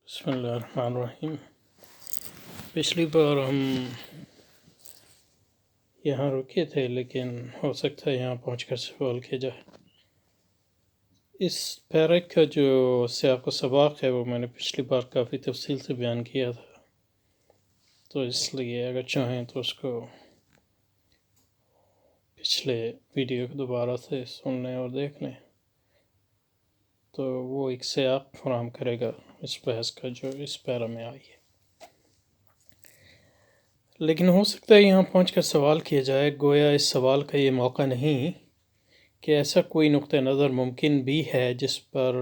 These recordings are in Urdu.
بسم اللہ الرحمن الرحیم۔ پچھلی بار ہم یہاں رکے تھے، لیکن ہو سکتا ہے یہاں پہنچ کر سوال کیا جائے۔ اس پیرک کا جو سیاق و سباق ہے وہ میں نے پچھلی بار کافی تفصیل سے بیان کیا تھا، تو اس لیے اگر چاہیں تو اس کو پچھلے ویڈیو کو دوبارہ سے سن لیں اور دیکھ لیں، تو وہ ایک سیاق فراہم کرے گا اس بحث کا جو اس پیرا میں آئی ہے۔ لیکن ہو سکتا ہے یہاں پہنچ کر سوال کیا جائے، گویا اس سوال کا یہ موقع نہیں کہ ایسا کوئی نقطہ نظر ممکن بھی ہے جس پر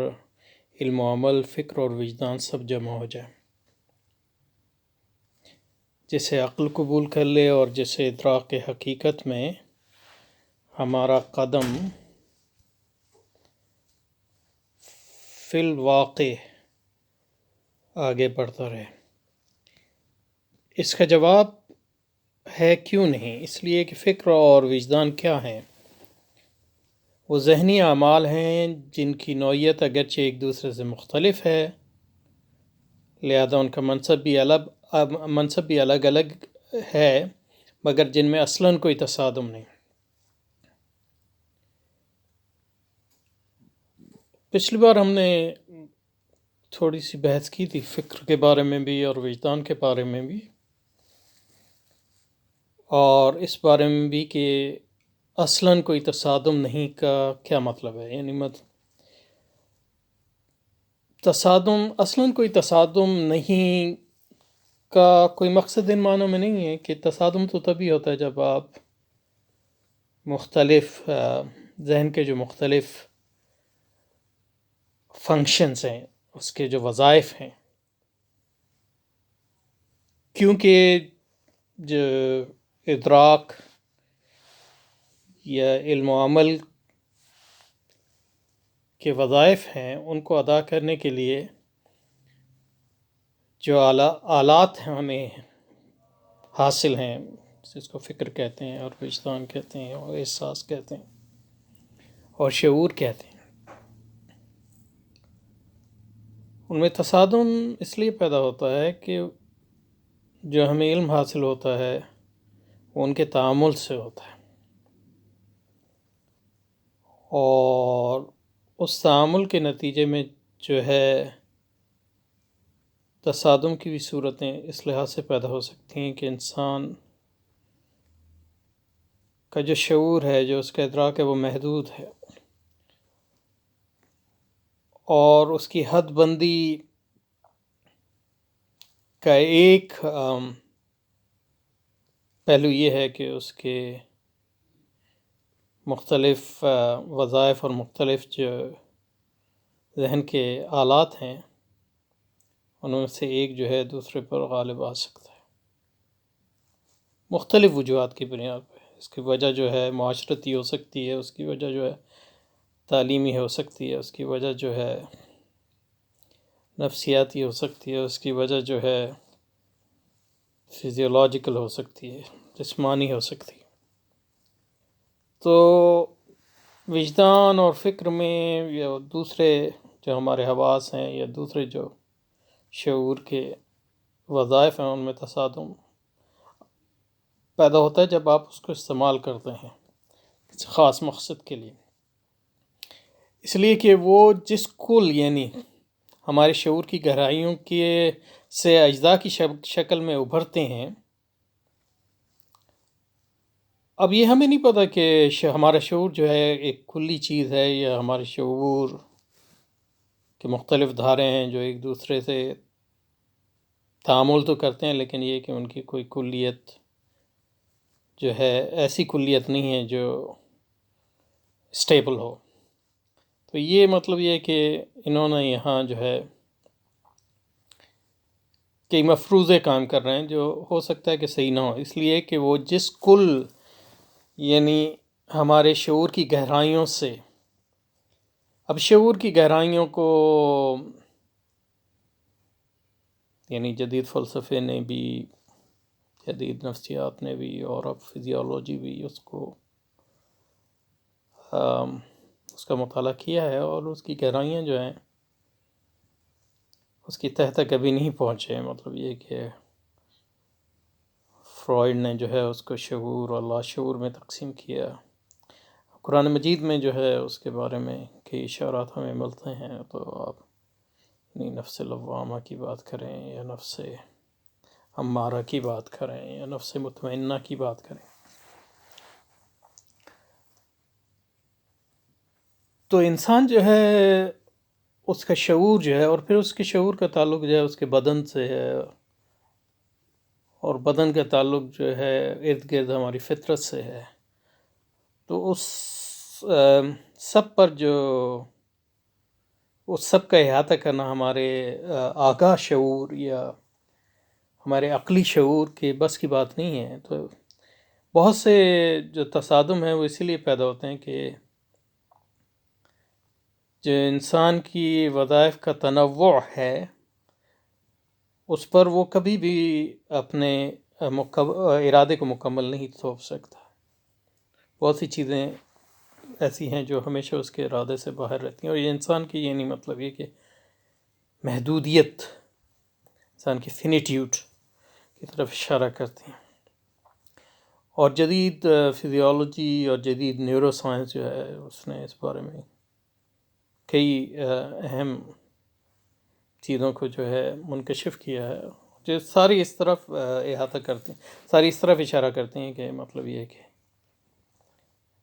علم و عمل، فکر اور وجدان سب جمع ہو جائے، جسے عقل قبول کر لے اور جسے ادراک حقیقت میں ہمارا قدم فی الواقع آگے بڑھتا رہے۔ اس کا جواب ہے کیوں نہیں؟ اس لیے کہ فکر اور وجدان کیا ہیں؟ وہ ذہنی اعمال ہیں جن کی نوعیت اگرچہ ایک دوسرے سے مختلف ہے، لہذا ان کا منصب بھی الگ الگ ہے، مگر جن میں اصلاً کوئی تصادم نہیں۔ پچھلی بار ہم نے تھوڑی سی بحث کی تھی فکر کے بارے میں بھی اور وجدان کے بارے میں بھی، اور اس بارے میں بھی کہ اصلاً کوئی تصادم نہیں کا کیا مطلب ہے۔ یعنی اصلاً کوئی تصادم نہیں کا کوئی مقصد ان معنوں میں نہیں ہے کہ تصادم تو تبھی ہوتا ہے جب آپ مختلف ذہن کے جو مختلف فنکشنز ہیں، اس کے جو وظائف ہیں، کیونکہ جو ادراک یا علم و عمل کے وظائف ہیں ان کو ادا کرنے کے لیے جو آلات ہیں ہمیں حاصل ہیں، جس کو فکر کہتے ہیں اور وجدان کہتے ہیں اور احساس کہتے ہیں اور شعور کہتے ہیں، ان میں تصادم اس لیے پیدا ہوتا ہے کہ جو ہمیں علم حاصل ہوتا ہے وہ ان کے تعامل سے ہوتا ہے، اور اس تعامل کے نتیجے میں جو ہے تصادم کی بھی صورتیں اس لحاظ سے پیدا ہو سکتی ہیں کہ انسان کا جو شعور ہے، جو اس کا ادراک ہے، وہ محدود ہے، اور اس کی حد بندی کا ایک پہلو یہ ہے کہ اس کے مختلف وظائف اور مختلف جو ذہن کے آلات ہیں ان میں سے ایک جو ہے دوسرے پر غالب آ سکتا ہے، مختلف وجوہات کی بنیاد پہ۔ اس کی وجہ جو ہے معاشرتی ہو سکتی ہے، اس کی وجہ جو ہے تعلیمی ہو سکتی ہے، اس کی وجہ جو ہے نفسیاتی ہو سکتی ہے، اس کی وجہ جو ہے فزیولوجیکل ہو سکتی ہے، جسمانی ہو سکتی ہے۔ تو وجدان اور فکر میں یا دوسرے جو ہمارے حواس ہیں یا دوسرے جو شعور کے وظائف ہیں ان میں تصادم پیدا ہوتا ہے جب آپ اس کو استعمال کرتے ہیں کسی خاص مقصد کے لیے، اس لیے کہ وہ جس کل یعنی ہمارے شعور کی گہرائیوں کے سے اجزاء کی شکل میں ابھرتے ہیں۔ اب یہ ہمیں نہیں پتہ کہ ہمارا شعور جو ہے ایک کلی چیز ہے یا ہمارے شعور کے مختلف دھارے ہیں جو ایک دوسرے سے تعامل تو کرتے ہیں، لیکن یہ کہ ان کی کوئی کلیت جو ہے ایسی کلیت نہیں ہے جو اسٹیبل ہو۔ تو یہ مطلب یہ کہ انہوں نے یہاں جو ہے کئی مفروضے کام کر رہے ہیں جو ہو سکتا ہے کہ صحیح نہ ہو، اس لیے کہ وہ جس کل یعنی ہمارے شعور کی گہرائیوں سے، اب شعور کی گہرائیوں کو یعنی جدید فلسفے نے بھی، جدید نفسیات نے بھی اور اب فزیولوجی بھی اس کا مطالعہ کیا ہے، اور اس کی گہرائیاں جو ہیں اس کی تہ تک کبھی نہیں پہنچے. مطلب یہ کہ فرائڈ نے جو ہے اس کو شعور اور لاشعور میں تقسیم کیا. قرآن مجید میں جو ہے اس کے بارے میں کئی اشارات ہمیں ملتے ہیں. تو آپ نفس لوامہ کی بات کریں یا نفس امارہ کی بات کریں یا نفس مطمئنہ کی بات کریں، تو انسان جو ہے اس کا شعور جو ہے، اور پھر اس کے شعور کا تعلق جو ہے اس کے بدن سے ہے، اور بدن کا تعلق جو ہے ارد گرد ہماری فطرت سے ہے. تو اس سب پر جو اس سب کا احاطہ کرنا ہمارے آگاہ شعور یا ہمارے عقلی شعور کے بس کی بات نہیں ہے. تو بہت سے جو تصادم ہیں وہ اسی لیے پیدا ہوتے ہیں کہ جو انسان کی وظائف کا تنوع ہے اس پر وہ کبھی بھی اپنے ارادے کو مکمل نہیں تھوپ سکتا. بہت سی چیزیں ایسی ہیں جو ہمیشہ اس کے ارادے سے باہر رہتی ہیں، اور یہ انسان کی یہ نہیں مطلب یہ کہ محدودیت انسان کی فینیٹیوڈ کی طرف اشارہ کرتی ہیں. اور جدید فزیولوجی اور جدید نیورو سائنس جو ہے اس نے اس بارے میں کئی اہم چیزوں کو جو ہے منکشف کیا ہے، جو ساری اس طرف احاطہ کرتے ہیں، ساری اس طرف اشارہ کرتے ہیں کہ مطلب یہ کہ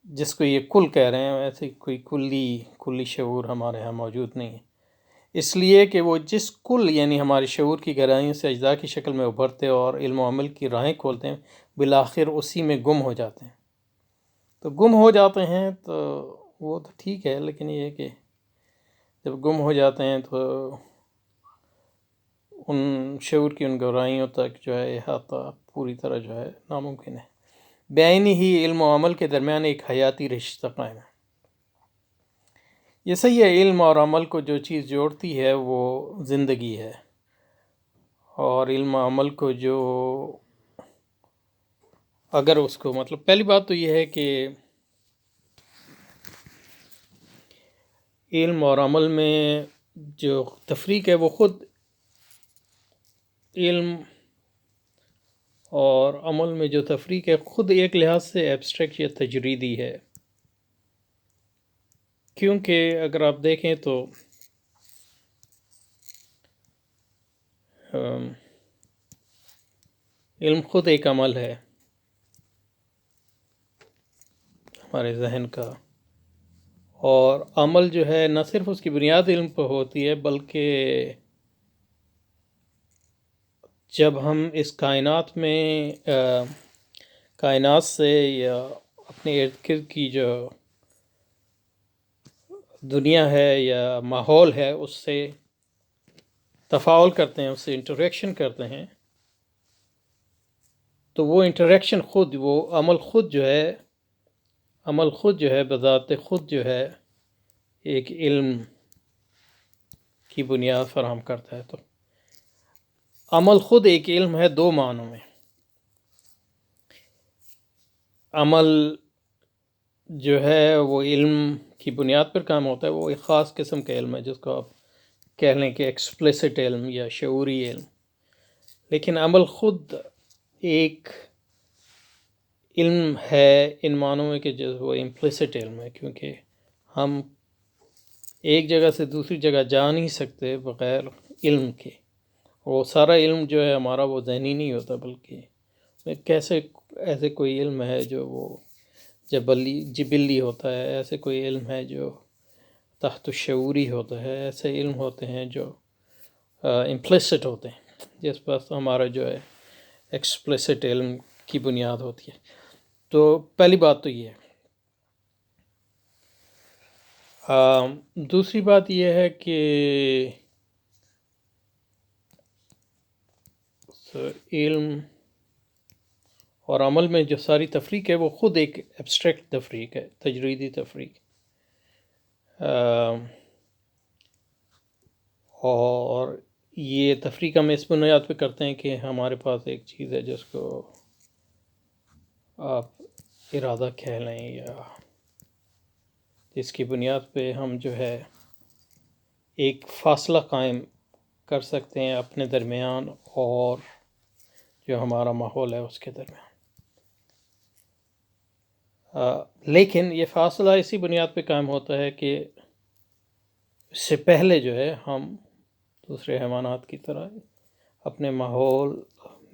جس کو یہ کل کہہ رہے ہیں ایسے کوئی کلی شعور ہمارے ہاں موجود نہیں ہے. اس لیے کہ وہ جس کل یعنی ہمارے شعور کی گہرائیوں سے اجزاء کی شکل میں ابھرتے اور علم و عمل کی راہیں کھولتے ہیں، بالآخر اسی میں گم ہو جاتے ہیں. تو گم ہو جاتے ہیں تو وہ تو ٹھیک ہے، لیکن یہ کہ جب گم ہو جاتے ہیں تو ان شعور کی ان گہرائیوں تک جو ہے احاطہ پوری طرح جو ہے ناممکن ہے. بعینی ہی علم و عمل کے درمیان ایک حیاتی رشتہ قائم ہے. یہ صحیح ہے، علم اور عمل کو جو چیز جوڑتی ہے وہ زندگی ہے، اور علم و عمل کو جو اگر اس کو مطلب پہلی بات تو یہ ہے کہ علم اور عمل میں جو تفریق ہے وہ خود علم اور عمل میں جو تفریق ہے خود ایک لحاظ سے ایبسٹریکٹ یا تجریدی ہے. کیونکہ اگر آپ دیکھیں تو علم خود ایک عمل ہے ہمارے ذہن کا، اور عمل جو ہے نہ صرف اس کی بنیاد علم پہ ہوتی ہے بلکہ جب ہم اس کائنات میں کائنات سے یا اپنے ارد گرد کی جو دنیا ہے یا ماحول ہے اس سے تفاعل کرتے ہیں، اس سے انٹریکشن کرتے ہیں، تو وہ انٹریکشن خود وہ عمل خود جو ہے بذات خود جو ہے ایک علم کی بنیاد فراہم کرتا ہے. تو عمل خود ایک علم ہے دو معنوں میں. عمل جو ہے وہ علم کی بنیاد پر کام ہوتا ہے، وہ ایک خاص قسم کا علم ہے جس کو آپ کہہ لیں کہ ایکسپلیسٹ علم یا شعوری علم. لیکن عمل خود ایک علم ہے ان معنوں میں کہ جو وہ امپلیسٹ علم ہے، کیونکہ ہم ایک جگہ سے دوسری جگہ جا نہیں سکتے بغیر علم کے. وہ سارا علم جو ہے ہمارا وہ ذہنی نہیں ہوتا، بلکہ کیسے ایسے کوئی علم ہے جو وہ جبلی ہوتا ہے، ایسے کوئی علم ہے جو تحت الشعوری ہوتا ہے، ایسے علم ہوتے ہیں جو امپلیسٹ ہوتے ہیں جس پر ہمارا جو ہے ایکسپلیسٹ علم کی بنیاد ہوتی ہے. تو پہلی بات تو یہ ہے. دوسری بات یہ ہے کہ علم اور عمل میں جو ساری تفریق ہے وہ خود ایک ایبسٹریکٹ تفریق ہے، تجریدی تفریق. اور یہ تفریق ہم اس بنیاد پہ کرتے ہیں کہ ہمارے پاس ایک چیز ہے جس کو آپ ارادہ کہہ لیں یا جس کی بنیاد پہ ہم جو ہے ایک فاصلہ قائم کر سکتے ہیں اپنے درمیان اور جو ہمارا ماحول ہے اس کے درمیان. لیکن یہ فاصلہ اسی بنیاد پہ قائم ہوتا ہے کہ اس سے پہلے جو ہے ہم دوسرے حیوانات کی طرح اپنے ماحول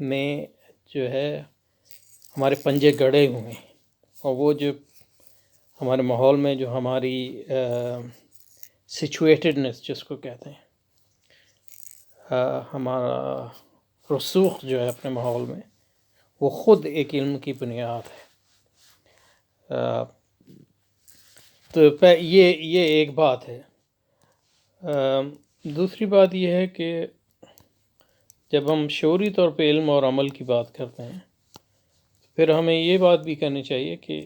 میں جو ہے ہمارے پنجے گڑے ہوئے ہیں، اور وہ جو ہمارے ماحول میں جو ہماری سچویٹڈنس جس کو کہتے ہیں، ہمارا رسوخ جو ہے اپنے ماحول میں، وہ خود ایک علم کی بنیاد ہے. تو یہ ایک بات ہے. دوسری بات یہ ہے کہ جب ہم شعوری طور پہ علم اور عمل کی بات کرتے ہیں، پھر ہمیں یہ بات بھی کرنی چاہیے کہ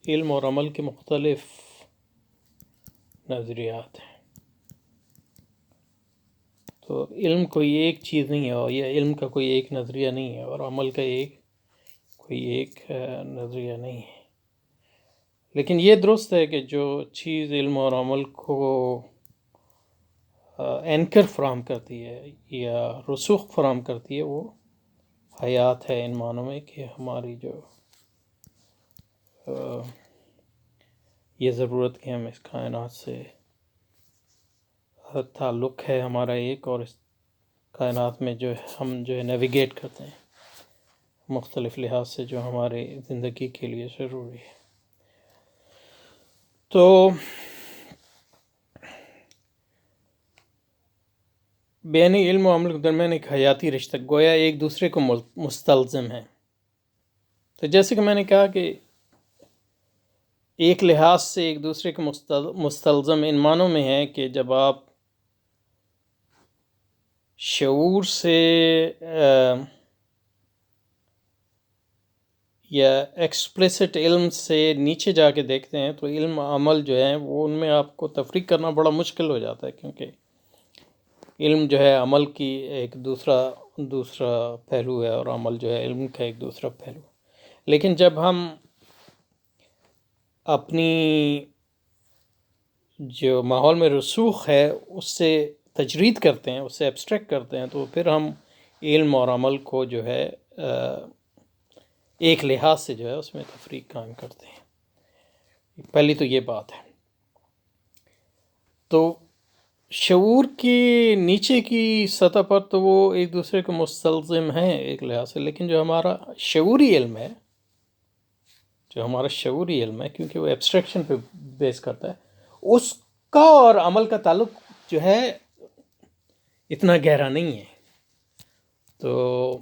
علم اور عمل کے مختلف نظریات ہیں. تو علم کوئی ایک چیز نہیں ہے، اور یہ علم کا کوئی ایک نظریہ نہیں ہے، اور عمل کا کوئی ایک نظریہ نہیں ہے. لیکن یہ درست ہے کہ جو چیز علم اور عمل کو اینکر فراہم کرتی ہے یا رسوخ فراہم کرتی ہے، وہ حیات ہے، ان معنوں میں کہ ہماری جو یہ ضرورت کہ ہم اس کائنات سے تعلق ہے ہمارا ایک، اور اس کائنات میں جو ہم جو ہے نیویگیٹ کرتے ہیں مختلف لحاظ سے، جو ہمارے زندگی کے لیے ضروری ہے. تو بین علم و عمل کے درمیان ایک حیاتی رشتہ، گویا ایک دوسرے کو مستلزم ہے. تو جیسے کہ میں نے کہا کہ ایک لحاظ سے ایک دوسرے کے مستلزم ان معنوں میں ہے کہ جب آپ شعور سے یا ایکسپلیسٹ علم سے نیچے جا کے دیکھتے ہیں، تو علم عمل جو ہے وہ ان میں آپ کو تفریق کرنا بڑا مشکل ہو جاتا ہے، کیونکہ علم جو ہے عمل کی ایک دوسرا پہلو ہے، اور عمل جو ہے علم کا ایک دوسرا پہلو. لیکن جب ہم اپنی جو ماحول میں رسوخ ہے اس سے تجرید کرتے ہیں، اس سے ایبسٹریکٹ کرتے ہیں، تو پھر ہم علم اور عمل کو جو ہے ایک لحاظ سے جو ہے اس میں تفریق قائم کرتے ہیں. پہلی تو یہ بات ہے. تو شعور کی نیچے کی سطح پر تو وہ ایک دوسرے کو مستلزم ہیں ایک لحاظ سے، لیکن جو ہمارا شعوری علم ہے، کیونکہ وہ ایبسٹریکشن پہ بیس کرتا ہے، اس کا اور عمل کا تعلق جو ہے اتنا گہرا نہیں ہے. تو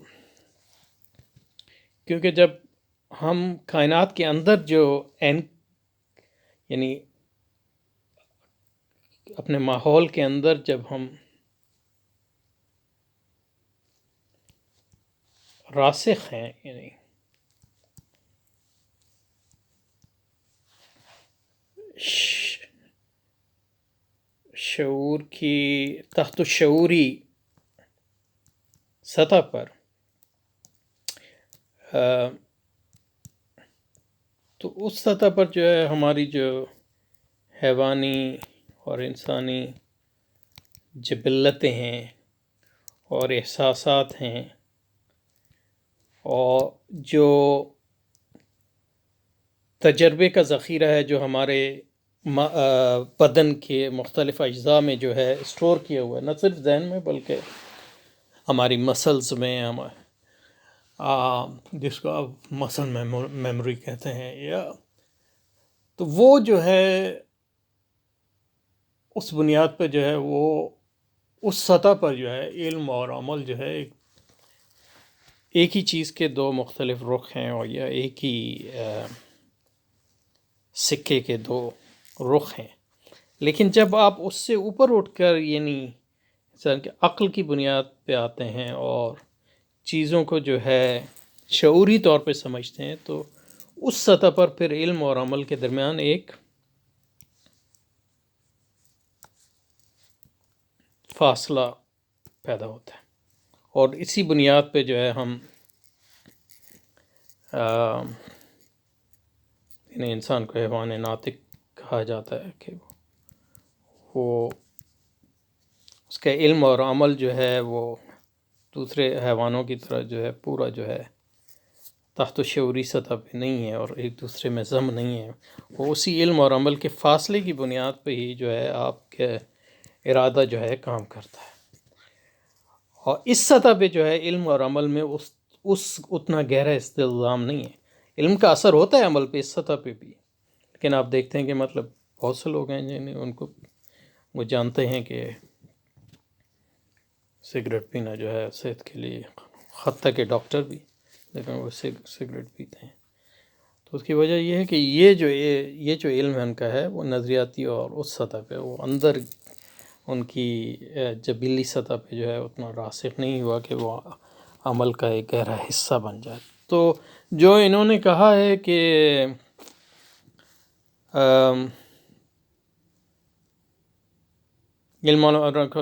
کیونکہ جب ہم کائنات کے اندر جو یعنی اپنے ماحول کے اندر جب ہم راسخ ہیں، یعنی شعور کی تحت شعوری سطح پر، تو اس سطح پر جو ہے ہماری جو حیوانی اور انسانی جبلتیں ہیں اور احساسات ہیں، اور جو تجربے کا ذخیرہ ہے جو ہمارے بدن کے مختلف اجزاء میں جو ہے اسٹور کیا ہوا ہے، نہ صرف ذہن میں بلکہ ہماری مسلز میں، جس کو اب مسل میموری کہتے ہیں، یا تو وہ جو ہے اس بنیاد پہ جو ہے وہ اس سطح پر جو ہے علم اور عمل جو ہے ایک ہی چیز کے دو مختلف رخ ہیں، اور یا ایک ہی سکے کے دو رخ ہیں. لیکن جب آپ اس سے اوپر اٹھ کر یعنی انسان کے عقل کی بنیاد پہ آتے ہیں اور چیزوں کو جو ہے شعوری طور پہ سمجھتے ہیں، تو اس سطح پر پھر علم اور عمل کے درمیان ایک فاصلہ پیدا ہوتا ہے. اور اسی بنیاد پہ جو ہے ہم یعنی انسان کو حیوان ناطق کہا جاتا ہے کہ وہ اس کا علم اور عمل جو ہے وہ دوسرے حیوانوں کی طرح جو ہے پورا جو ہے تحت شعوری سطح پہ نہیں ہے اور ایک دوسرے میں ضم نہیں ہے. وہ اسی علم اور عمل کے فاصلے کی بنیاد پہ ہی جو ہے آپ کے ارادہ جو ہے کام کرتا ہے. اور اس سطح پہ جو ہے علم اور عمل میں اس اتنا گہرا استلزام نہیں ہے. علم کا اثر ہوتا ہے عمل پہ اس سطح پہ بھی، لیکن آپ دیکھتے ہیں کہ مطلب بہت سے لوگ ہیں جنہیں ان کو وہ جانتے ہیں کہ سگریٹ پینا جو ہے صحت کے لیے حتیٰ کہ ڈاکٹر بھی، لیکن وہ سگریٹ پیتے ہیں. تو اس کی وجہ یہ ہے کہ یہ جو علم ہے ان کا ہے وہ نظریاتی اور اس سطح پہ وہ اندر ان کی جبیلی سطح پہ جو ہے اتنا راسخ نہیں ہوا کہ وہ عمل کا ایک گہرا حصہ بن جائے. تو جو انہوں نے کہا ہے کہ علم و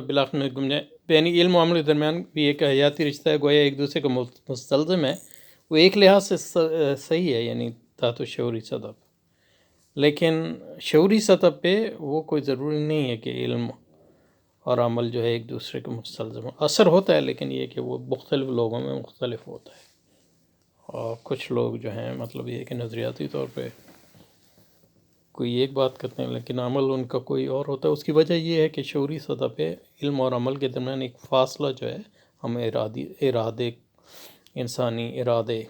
بلاخر میں گم جائے، یعنی علم و عمل کے درمیان بھی ایک حیاتی رشتہ ہے، گویا ایک دوسرے کو مستلزم ہے. وہ ایک لحاظ سے صحیح ہے، یعنی تحت شعوری سطح پہ، لیکن شعوری سطح پہ وہ کوئی ضروری نہیں ہے کہ علم اور عمل جو ہے ایک دوسرے کو مستلزم ہو. اثر ہوتا ہے لیکن یہ کہ وہ مختلف لوگوں میں مختلف ہوتا ہے. اور کچھ لوگ جو ہیں مطلب یہ کہ نظریاتی طور پہ کوئی ایک بات کرتے ہیں لیکن عمل ان کا کوئی اور ہوتا ہے. اس کی وجہ یہ ہے کہ شعوری سطح پہ علم اور عمل کے درمیان ایک فاصلہ جو ہے ہم ارادے انسانی ارادے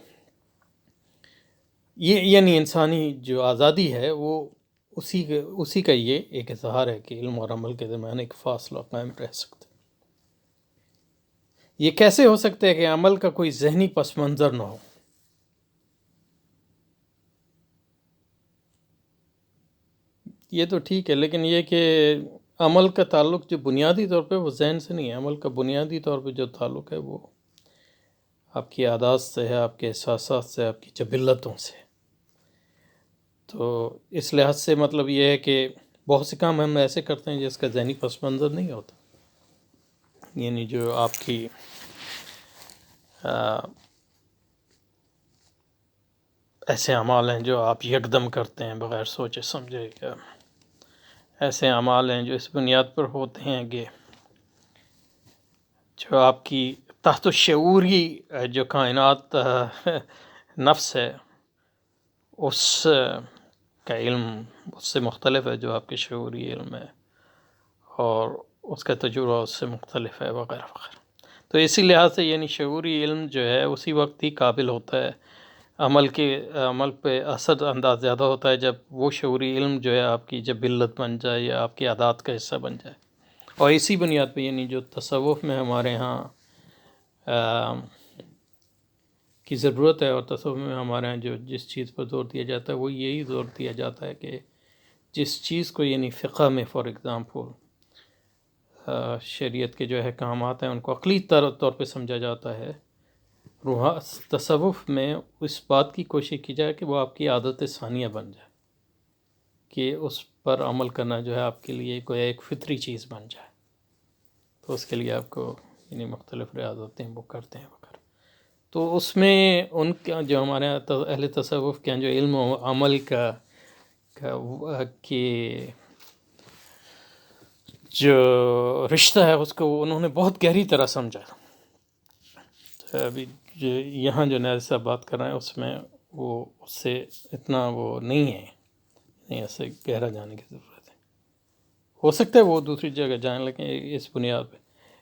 یہ یعنی انسانی جو آزادی ہے وہ اسی کا یہ ایک اظہار ہے کہ علم اور عمل کے درمیان ایک فاصلہ قائم رہ سکتا ہے. یہ کیسے ہو سکتا ہے کہ عمل کا کوئی ذہنی پس منظر نہ ہو؟ یہ تو ٹھیک ہے، لیکن یہ کہ عمل کا تعلق جو بنیادی طور پہ وہ ذہن سے نہیں ہے. عمل کا بنیادی طور پہ جو تعلق ہے وہ آپ کی عادات سے ہے، آپ کے احساسات سے، آپ کی جبلتوں سے. تو اس لحاظ سے مطلب یہ ہے کہ بہت سے کام ہم ایسے کرتے ہیں جس کا ذہنی پس منظر نہیں ہوتا. یعنی جو آپ کی ایسے اعمال ہیں جو آپ یکدم کرتے ہیں بغیر سوچے سمجھے، کہ ایسے اعمال ہیں جو اس بنیاد پر ہوتے ہیں کہ جو آپ کی تحت الشعوری جو کائنات نفس ہے اس کا علم اس سے مختلف ہے جو آپ کے شعوری علم ہے، اور اس کا تجربہ اس سے مختلف ہے وغیرہ وغیرہ. تو اسی لحاظ سے یعنی شعوری علم جو ہے اسی وقت ہی قابل ہوتا ہے، عمل پہ اثر انداز زیادہ ہوتا ہے جب وہ شعوری علم جو ہے آپ کی جبلت بن جائے یا آپ کی عادات کا حصہ بن جائے. اور اسی بنیاد پہ یعنی جو تصوف میں ہمارے ہاں کی ضرورت ہے، اور تصوف میں ہمارے ہاں جو جس چیز پر زور دیا جاتا ہے وہ یہی زور دیا جاتا ہے کہ جس چیز کو یعنی فقہ میں فار ایگزامپل شریعت کے جو احکامات ہیں ان کو عقلی طور پہ سمجھا جاتا ہے. تصوف میں اس بات کی کوشش کی جائے کہ وہ آپ کی عادت ثانیہ بن جائے، کہ اس پر عمل کرنا جو ہے آپ کے لیے کوئی ایک فطری چیز بن جائے. تو اس کے لیے آپ کو یعنی مختلف ریاضتیں وہ کرتے ہیں وغیرہ. تو اس میں ان کا جو ہمارے اہل تصوف کے جو علم و عمل کا کہ جو رشتہ ہے اس کو انہوں نے بہت گہری طرح سمجھا. ابھی جو یہاں جو نیاز صاحب بات کر رہے ہیں اس میں وہ اس سے اتنا وہ نہیں ہے، نہیں ایسے گہرا جانے کی ضرورت ہے. ہو سکتا ہے وہ دوسری جگہ جائیں لیکن اس بنیاد پہ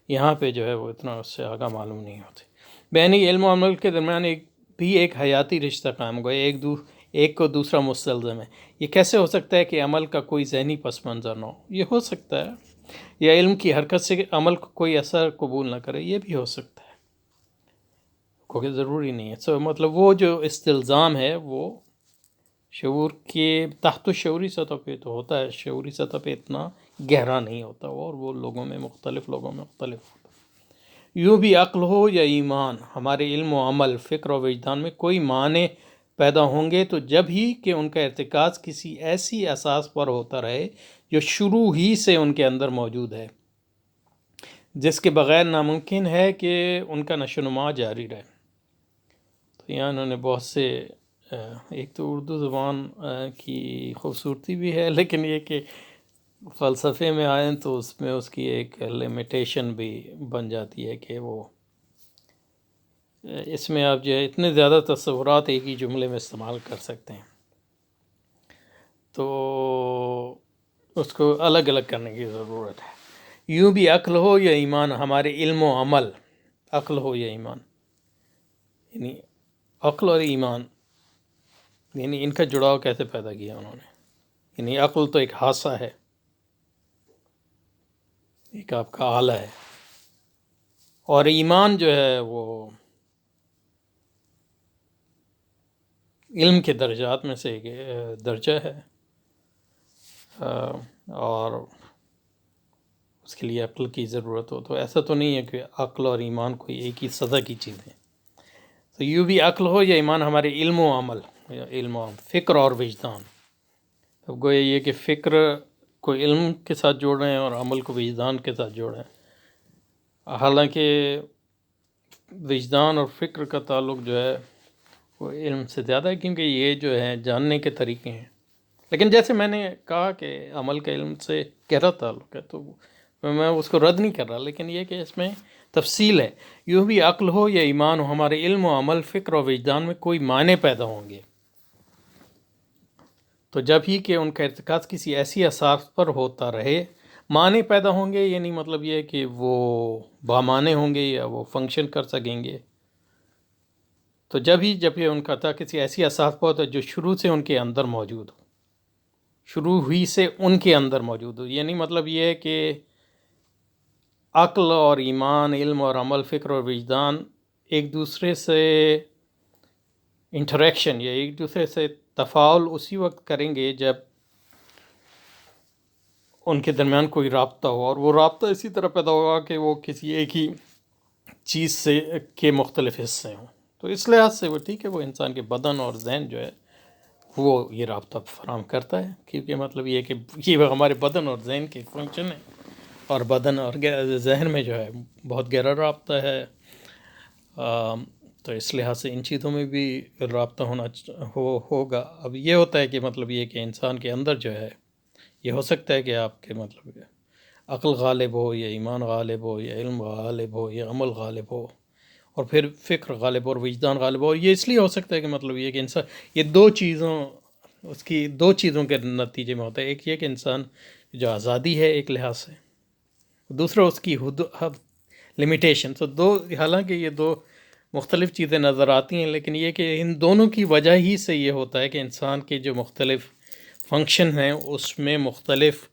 یہاں پہ جو ہے وہ اتنا اس سے آگاہ معلوم نہیں ہوتی. بینی علم و عمل کے درمیان ایک حیاتی رشتہ قائم ہوا، ایک کو دوسرا مستلزم ہے. یہ کیسے ہو سکتا ہے کہ عمل کا کوئی ذہنی پس منظر نہ ہو؟ یہ ہو سکتا ہے. یا علم کی حرکت سے عمل کو کوئی اثر قبول نہ کرے، یہ بھی ہو سکتا ہے، کیونکہ ضروری نہیں ہے. مطلب وہ جو استلزام ہے وہ شعور کے تحت شعوری سطح پہ تو ہوتا ہے، شعوری سطح پہ اتنا گہرا نہیں ہوتا، اور وہ لوگوں میں مختلف ہوتا ہے. یوں بھی عقل ہو یا ایمان، ہمارے علم و عمل، فکر و وجدان میں کوئی معنی پیدا ہوں گے تو جب ہی کہ ان کا ارتکاز کسی ایسی اساس پر ہوتا رہے جو شروع ہی سے ان کے اندر موجود ہے، جس کے بغیر ناممکن ہے کہ ان کا نشو و نما جاری رہے. تو یہاں انہوں نے بہت سے ایک تو اردو زبان کی خوبصورتی بھی ہے، لیکن یہ کہ فلسفے میں آئیں تو اس میں اس کی ایک لمیٹیشن بھی بن جاتی ہے کہ وہ اس میں آپ جو ہے اتنے زیادہ تصورات ایک ہی جملے میں استعمال کر سکتے ہیں، تو اس کو الگ الگ کرنے کی ضرورت ہے۔ یوں بھی عقل ہو یا ایمان، ہمارے علم و عمل، عقل ہو یا ایمان، یعنی عقل اور ایمان، یعنی ان کا جڑاؤ کیسے پیدا کیا انہوں نے؟ یعنی عقل تو ایک حادثہ ہے، ایک آپ کا آلہ ہے، اور ایمان جو ہے وہ علم کے درجات میں سے ایک درجہ ہے، اور اس کے لیے عقل کی ضرورت ہو، تو ایسا تو نہیں ہے کہ عقل اور ایمان کوئی ایک ہی سطح کی چیزیں، تو یوں بھی عقل ہو یا ایمان، ہمارے علم و عمل، علم و فکر اور وجدان، اب گویا یہ کہ فکر کو علم کے ساتھ جوڑ رہے ہیں اور عمل کو وجدان کے ساتھ جوڑ رہے ہیں، حالانکہ وجدان اور فکر کا تعلق جو ہے وہ علم سے زیادہ ہے، کیونکہ یہ جو ہے جاننے کے طریقے ہیں، لیکن جیسے میں نے کہا کہ عمل کا علم سے گہرا تعلق ہے، تو میں اس کو رد نہیں کر رہا، لیکن یہ کہ اس میں تفصیل ہے۔ یوں بھی عقل ہو یا ایمان ہو، ہمارے علم و عمل، فکر اور وجدان میں کوئی معنی پیدا ہوں گے تو جب ہی کہ ان کا ارتکاز کسی ایسی اساس پر ہوتا رہے، معنی پیدا ہوں گے، یعنی مطلب یہ ہے کہ وہ بامعنی ہوں گے یا وہ فنکشن کر سکیں گے، تو جب یہ ان کا تھا کسی ایسی اساس پر ہوتا ہے جو شروع سے ان کے اندر موجود ہو، شروع ہوئی سے ان کے اندر موجود ہو، یعنی مطلب یہ ہے کہ عقل اور ایمان، علم اور عمل، فکر اور وجدان ایک دوسرے سے انٹریکشن یا ایک دوسرے سے تفاعل اسی وقت کریں گے جب ان کے درمیان کوئی رابطہ ہو، اور وہ رابطہ اسی طرح پیدا ہوگا کہ وہ کسی ایک ہی چیز سے کے مختلف حصے ہوں، تو اس لحاظ سے وہ ٹھیک ہے، وہ انسان کے بدن اور ذہن جو ہے وہ یہ رابطہ فراہم کرتا ہے، کیونکہ مطلب یہ کہ یہ ہمارے بدن اور ذہن کے فنکشن ہے، اور بدن اور ذہن میں جو ہے بہت گہرا رابطہ ہے، تو اس لحاظ سے ان چیزوں میں بھی رابطہ ہوگا۔ اب یہ ہوتا ہے کہ مطلب یہ کہ انسان کے اندر جو ہے یہ ہو سکتا ہے کہ آپ کے مطلب عقل غالب ہو یا ایمان غالب ہو یا علم غالب ہو یا عمل غالب ہو، اور پھر فکر غالب ہو اور وجدان غالب ہو، یہ اس لیے ہو سکتا ہے کہ مطلب یہ کہ انسان یہ اس کی دو چیزوں کے نتیجے میں ہوتا ہے، ایک یہ کہ انسان جو آزادی ہے ایک لحاظ سے، دوسرا اس کی لمیٹیشن، تو حالانکہ یہ دو مختلف چیزیں نظر آتی ہیں، لیکن یہ کہ ان دونوں کی وجہ ہی سے یہ ہوتا ہے کہ انسان کے جو مختلف فنکشن ہیں اس میں مختلف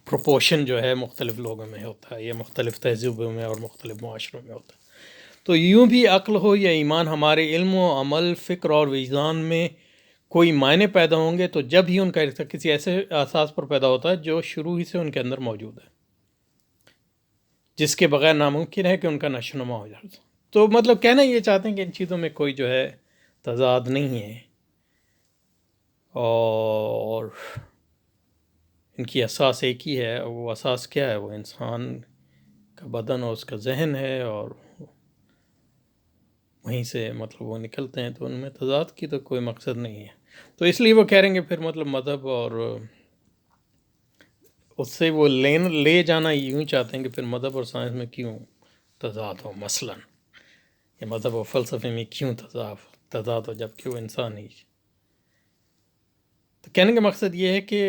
پروپورشن جو ہے مختلف لوگوں میں ہوتا ہے، یا مختلف تہذیبوں میں اور مختلف معاشروں میں ہوتا ہے۔ تو یوں بھی عقل ہو یا ایمان، ہمارے علم و عمل، فکر اور وجدان میں کوئی معنی پیدا ہوں گے تو جب ہی ان کا کسی ایسے اساس پر پیدا ہوتا ہے جو شروع ہی سے ان کے اندر موجود ہے، جس کے بغیر ناممکن ہے کہ ان کا نشو و نما ہو جائے۔ تو مطلب کہنا یہ چاہتے ہیں کہ ان چیزوں میں کوئی جو ہے تضاد نہیں ہے، اور ان کی اساس ایک ہی ہے، وہ اساس کیا ہے؟ وہ انسان کا بدن اور اس کا ذہن ہے، اور وہیں سے مطلب وہ نکلتے ہیں، تو ان میں تضاد کی تو کوئی مقصد نہیں ہے، تو اس لیے وہ کہہ رہیں گے پھر مطلب مذہب اور اس سے وہ لے جانا یوں چاہتے ہیں کہ پھر مذہب اور سائنس میں کیوں تضاد ہو، مثلا یا مذہب اور فلسفے میں کیوں تضاد ہو جب کہ وہ انسان ہی۔ تو کہنے کا مقصد یہ ہے کہ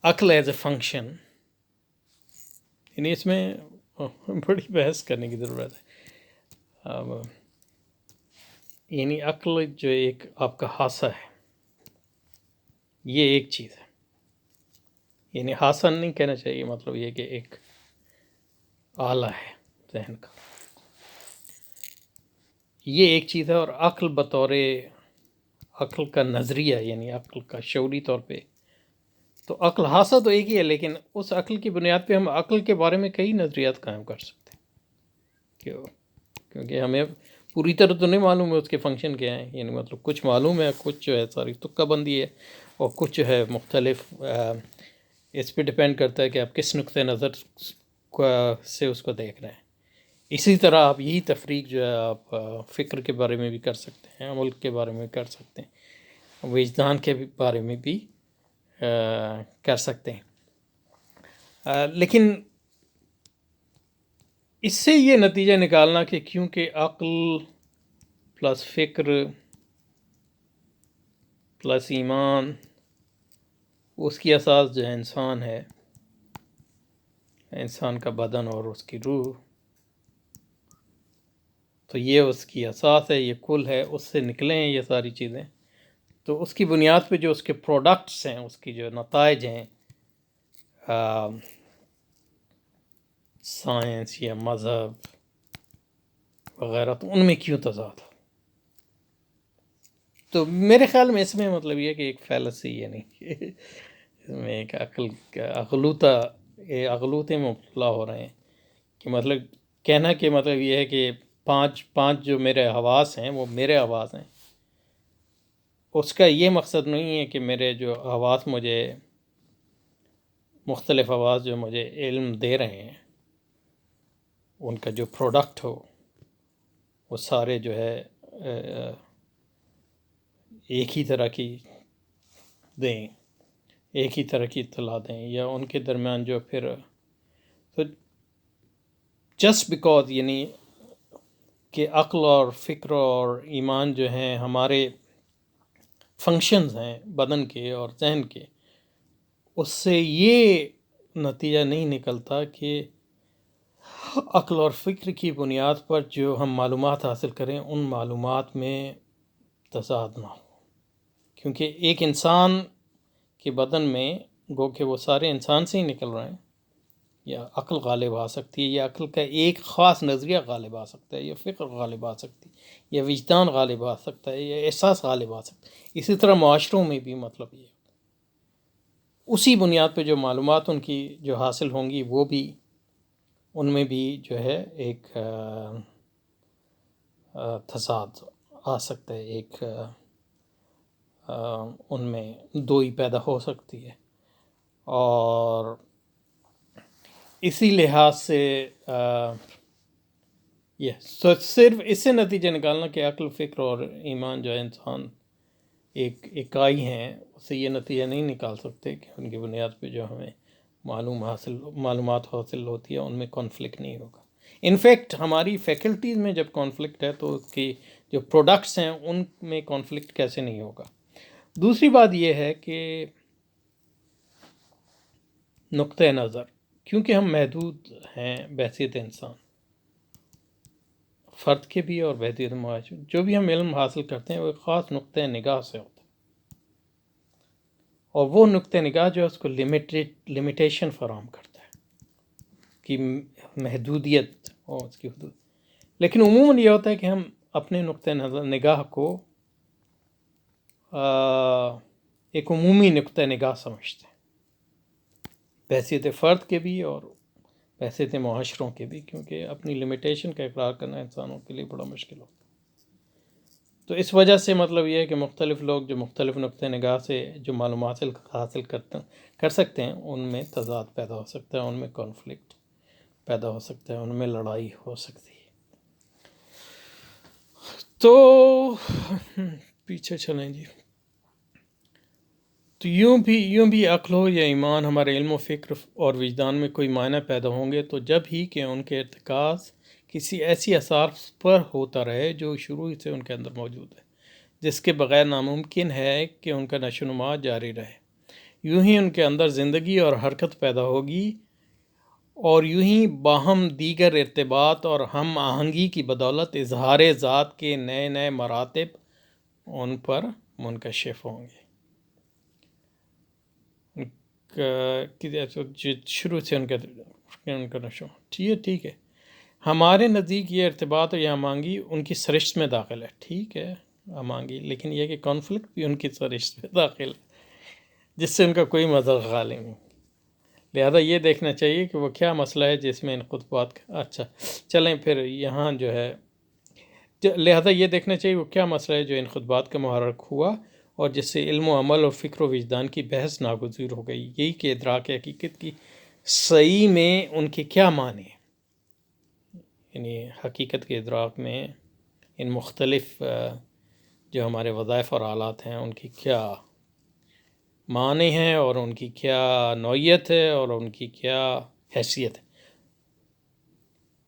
عقل ایز اے فنکشن، یعنی اس میں بڑی بحث کرنے کی ضرورت ہے، اب یعنی عقل جو ایک آپ کا حادثہ ہے، یہ ایک چیز ہے، یعنی حادثہ نہیں کہنا چاہیے، مطلب یہ کہ ایک آلہ ہے ذہن کا، یہ ایک چیز ہے، اور عقل بطور عقل کا نظریہ، یعنی عقل کا شعوری طور پہ، تو عقل حادثہ تو ایک ہی ہے، لیکن اس عقل کی بنیاد پہ ہم عقل کے بارے میں کئی نظریات قائم کر سکتے ہیں، کیونکہ ہمیں پوری طرح تو نہیں معلوم ہے اس کے فنکشن کیا ہیں، یعنی مطلب کچھ معلوم ہے، کچھ جو ہے ساری تکہ بندی ہے، اور کچھ جو ہے مختلف اس پہ ڈپینڈ کرتا ہے کہ آپ کس نقطۂ نظر سے اس کو دیکھ رہے ہیں۔ اسی طرح آپ یہی تفریق جو ہے آپ فکر کے بارے میں بھی کر سکتے ہیں، عمل کے بارے میں کر سکتے ہیں، وجدان کے بارے میں بھی کر سکتے ہیں. لیکن اس سے یہ نتیجہ نکالنا کہ کیونکہ عقل پلس فکر پلس ایمان اس کی اساس جو ہے انسان ہے، انسان کا بدن اور اس کی روح، تو یہ اس کی اساس ہے، یہ کل ہے، اس سے نکلے ہیں یہ ساری چیزیں. تو اس کی بنیاد پہ جو اس کے پروڈکٹس ہیں، اس کی جو نتائج ہیں، سائنس یا مذہب وغیرہ، تو ان میں کیوں تضاد ہو؟ تو میرے خیال میں اس میں مطلب یہ کہ ایک فیلسی، یعنی اس میں ایک اغلوطے میں مبتلا ہو رہے ہیں. کہ مطلب کہنا کہ مطلب یہ ہے کہ پانچ جو میرے حواس ہیں وہ میرے حواس ہیں، اس کا یہ مقصد نہیں ہے کہ میرے جو حواس مجھے، مختلف حواس جو مجھے علم دے رہے ہیں، ان کا جو پروڈکٹ ہو وہ سارے جو ہے ایک ہی طرح کی دیں، ایک ہی طرح کی اطلاع دیں، یا ان کے درمیان جو پھر تو جسٹ بیکاز، یعنی کہ عقل اور فکر اور ایمان جو ہیں ہمارے فنکشنز ہیں بدن کے اور ذہن کے، اس سے یہ نتیجہ نہیں نکلتا کہ عقل اور فکر کی بنیاد پر جو ہم معلومات حاصل کریں ان معلومات میں تضاد نہ ہو. کیونکہ ایک انسان کے بدن میں گو کہ وہ سارے انسان سے ہی نکل رہے ہیں، یا عقل غالب آ سکتی ہے، یا عقل کا ایک خاص نظریہ غالب آ سکتا ہے، یا فکر غالب آ سکتی ہے، یا وجدان غالب آ سکتا ہے، یا احساس غالب آ سکتا ہے. اسی طرح معاشروں میں بھی مطلب یہ اسی بنیاد پہ جو معلومات ان کی جو حاصل ہوں گی، وہ بھی ان میں بھی جو ہے ایک تضاد آ سکتا ہے، ایک ان میں دوئی پیدا ہو سکتی ہے. اور اسی لحاظ سے تو صرف اس سے نتیجہ نکالنا کہ عقل، فکر اور ایمان جو ہے انسان ایک اکائی ہیں، اس سے یہ نتیجہ نہیں نکال سکتے کہ ان کی بنیاد پہ جو ہمیں معلومات حاصل ہوتی ہے ان میں کانفلکٹ نہیں ہوگا. انفیکٹ ہماری فیکلٹیز میں جب کانفلکٹ ہے تو اس کی جو پروڈکٹس ہیں ان میں کانفلکٹ کیسے نہیں ہوگا. دوسری بات یہ ہے کہ نقطۂ نظر، کیونکہ ہم محدود ہیں بحیثیت انسان، فرد کے بھی اور بحیثیت معاشرے، جو بھی ہم علم حاصل کرتے ہیں وہ ایک خاص نقطۂ نگاہ سے ہوتا ہے، اور وہ نقطۂ نگاہ جو ہے اس کو لمیٹیشن فراہم کرتا ہے کہ محدودیت اور اس کی حدود. لیکن عموماً یہ ہوتا ہے کہ ہم اپنے نقطۂ نگاہ کو ایک عمومی نقطۂ نگاہ سمجھتے ہیں، بحیثیت فرد کے بھی اور بحیثیت معاشروں کے بھی، کیونکہ اپنی لمیٹیشن کا اقرار کرنا انسانوں کے لیے بڑا مشکل ہوتا ہے. تو اس وجہ سے مطلب یہ ہے کہ مختلف لوگ جو مختلف نقطۂ نگاہ سے جو معلومات حاصل کر سکتے ہیں ان میں تضاد پیدا ہو سکتا ہے، ان میں کانفلکٹ پیدا ہو سکتا ہے، ان میں لڑائی ہو سکتی ہے. تو پیچھے چلیں جی. تو یوں بھی عقل ہو یا ایمان ہمارے علم و فکر اور وجدان میں کوئی معنی پیدا ہوں گے تو جب ہی کہ ان کے ارتکاز کسی ایسی اساس پر ہوتا رہے جو شروع سے ان کے اندر موجود ہے، جس کے بغیر ناممکن ہے کہ ان کا نشو و نما جاری رہے. یوں ہی ان کے اندر زندگی اور حرکت پیدا ہوگی، اور یوں ہی باہم دیگر ارتباط اور ہم آہنگی کی بدولت اظہار ذات کے نئے نئے مراتب ان پر منکشف ہوں گے. شروع سے ان کا نشو، ٹھیک ہے. ہمارے نزدیک یہ ارتباط اور یہ ہم آہنگی ان کی سرشت میں داخل ہے، ٹھیک ہے ہم آہنگی، لیکن یہ کہ کانفلکٹ بھی ان کی سرشت میں داخل ہے جس سے ان کا کوئی مذہب غالب نہیں. لہذا یہ دیکھنا چاہیے کہ وہ کیا مسئلہ ہے جس میں ان خطبات کا اچھا چلیں پھر یہاں جو ہے، لہذا یہ دیکھنا چاہیے وہ کیا مسئلہ ہے جو ان خطبات کا محرک ہوا اور جس سے علم و عمل اور فکر و وجدان کی بحث ناگزیر ہو گئی. یہی کہ ادراک حقیقت کی صحیح میں ان کے کیا معنی ہیں، یعنی حقیقت کے ادراک میں ان مختلف جو ہمارے وظائف اور آلات ہیں ان کی کیا معنی ہیں اور ان کی کیا نوعیت ہے اور ان کی کیا حیثیت ہے،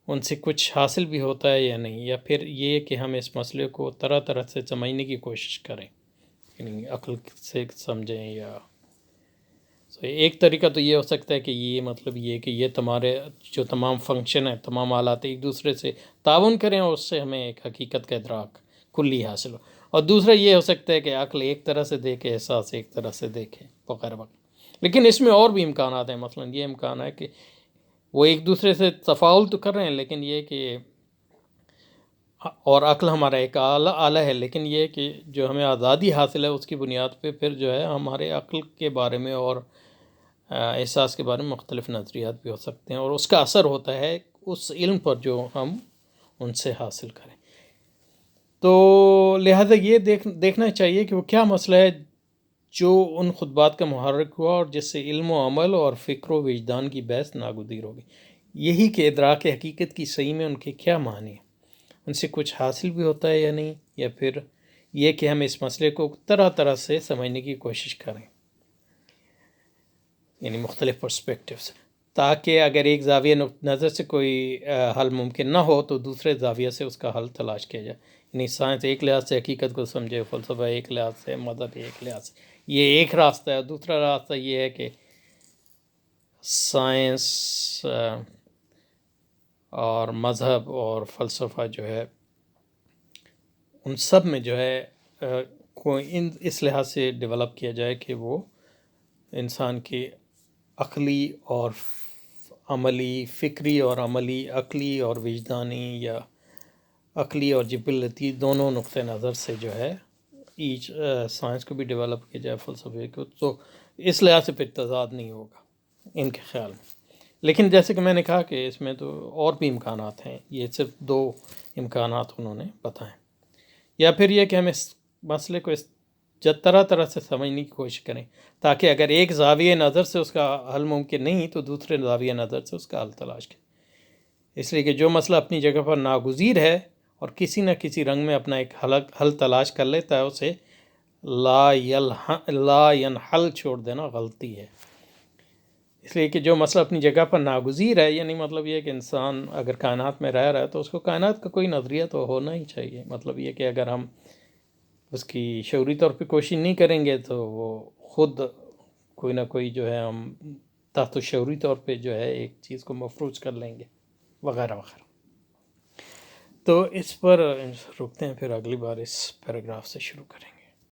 ان سے کچھ حاصل بھی ہوتا ہے یا نہیں، یا پھر یہ کہ ہم اس مسئلے کو طرح طرح سے سمجھنے کی کوشش کریں، یعنی عقل سے سمجھیں یا ایک طریقہ تو یہ ہو سکتا ہے کہ یہ مطلب یہ کہ یہ تمہارے جو تمام فنکشن ہیں، تمام آلات ایک دوسرے سے تعاون کریں اور اس سے ہمیں ایک حقیقت کا ادراک کلی حاصل ہو، اور دوسرا یہ ہو سکتا ہے کہ عقل ایک طرح سے دیکھے، احساس ایک طرح سے دیکھے وغیرہ وغیرہ۔ لیکن اس میں اور بھی امکانات ہیں، مثلا یہ امکان ہے کہ وہ ایک دوسرے سے تفاعل تو کر رہے ہیں، لیکن یہ کہ اور عقل ہمارا ایک آلہ ہے، لیکن یہ کہ جو ہمیں آزادی حاصل ہے اس کی بنیاد پہ پھر جو ہے ہمارے عقل کے بارے میں اور احساس کے بارے میں مختلف نظریات بھی ہو سکتے ہیں، اور اس کا اثر ہوتا ہے اس علم پر جو ہم ان سے حاصل کریں۔ تو لہٰذا یہ دیکھنا چاہیے کہ وہ کیا مسئلہ ہے جو ان خطبات کا محرک ہوا اور جس سے علم و عمل اور فکر و وجدان کی بحث ناگزیر ہو گئی، یہی کہ ادراک حقیقت کی صحیح میں ان کے کیا معنی ہیں، ان سے کچھ حاصل بھی ہوتا ہے یا نہیں، یا پھر یہ کہ ہم اس مسئلے کو طرح طرح سے سمجھنے کی کوشش کریں، یعنی مختلف پرسپیکٹیوز، تاکہ اگر ایک زاویہ نظر سے کوئی حل ممکن نہ ہو تو دوسرے زاویہ سے اس کا حل تلاش کیا جائے، یعنی سائنس ایک لحاظ سے حقیقت کو سمجھے، فلسفہ ایک لحاظ سے، مذہب ایک لحاظ سے، یہ ایک راستہ ہے۔ دوسرا راستہ یہ ہے کہ سائنس اور مذہب اور فلسفہ جو ہے ان سب میں جو ہے کوئی اس لحاظ سے ڈیولپ کیا جائے کہ وہ انسان کی عقلی اور عملی، فکری اور عملی، عقلی اور وجدانی یا عقلی اور جبلتی دونوں نقطہ نظر سے جو ہے ایچ سائنس کو بھی ڈیولپ کیا جائے، فلسفے کو، تو اس لحاظ سے پھر تضاد نہیں ہوگا ان کے خیال میں۔ لیکن جیسے کہ میں نے کہا کہ اس میں تو اور بھی امکانات ہیں، یہ صرف 2 امکانات انہوں نے بتائیں، یا پھر یہ کہ ہم اس مسئلے کو طرح طرح سے سمجھنے کی کوشش کریں، تاکہ اگر ایک زاویہ نظر سے اس کا حل ممکن نہیں تو دوسرے زاویہ نظر سے اس کا حل تلاش کریں، اس لیے کہ جو مسئلہ اپنی جگہ پر ناگزیر ہے اور کسی نہ کسی رنگ میں اپنا ایک حل تلاش کر لیتا ہے، اسے لا ینحل چھوڑ دینا غلطی ہے۔ اس لیے کہ جو مسئلہ اپنی جگہ پر ناگزیر ہے، یعنی مطلب یہ کہ انسان اگر کائنات میں رہ رہا ہے تو اس کو کائنات کا کوئی نظریہ تو ہونا ہی چاہیے، مطلب یہ کہ اگر ہم اس کی شعوری طور پہ کوشش نہیں کریں گے تو وہ خود کوئی نہ کوئی جو ہے ہم تحت شعوری طور پہ جو ہے ایک چیز کو مفروض کر لیں گے وغیرہ وغیرہ۔ تو اس پر رکتے ہیں، پھر اگلی بار اس پیراگراف سے شروع کریں گے۔